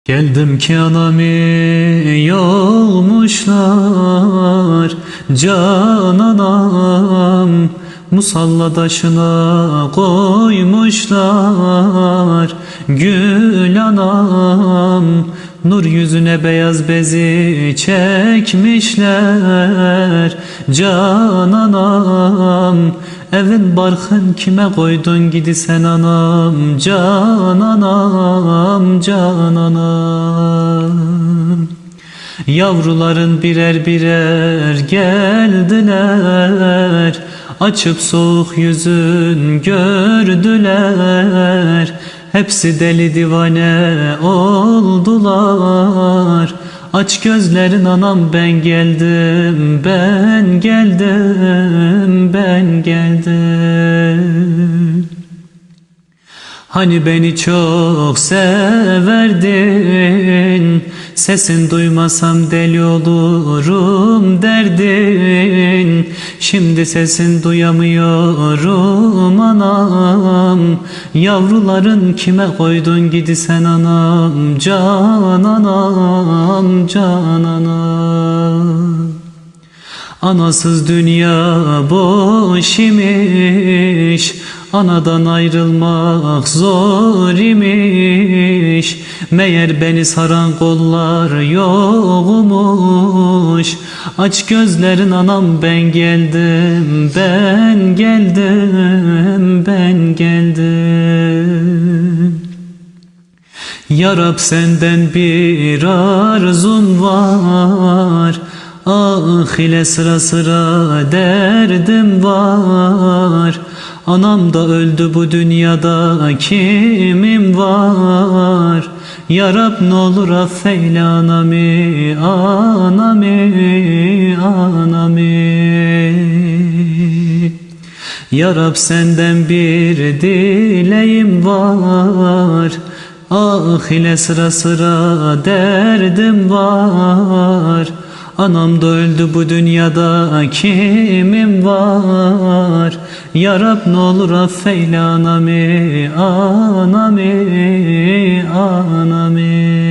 Geldim ki anamı yolmuşlar, can anam musalla taşına koymuşlar. Gül anam nur yüzüne beyaz bezi çekmişler. Can anam evin barkın kime koydun gidi sen anam, can anam, can anam. Yavruların birer birer geldiler, açıp soğuk yüzün gördüler. Hepsi deli divane oldular. Aç gözlerin anam, ben geldim, ben geldim, ben geldim. Hani beni çok severdin, sesin duymasam deli olurum derdin. Şimdi sesin duyamıyorum anam, yavruların kime koydun gidi sen anam, can anam, can anam. Anasız dünya boş imiş, anadan ayrılmak zor imiş. Meğer beni saran kollar yokmuş. Aç gözlerin anam, ben geldim, ben geldim, ben geldim. Ya Rab, senden bir arzum var, ah ile sıra sıra derdim var. Anam da öldü, bu dünyada kimim var? Ya Rab, ne olur affeyle anamı, anamı, anamı. Ya Rab, senden bir dileğim var, ah ile sıra sıra derdim var. Anam da öldü, bu dünyada kimim var? Ya Rab, ne olur affeyle anamı, anamı, anamı.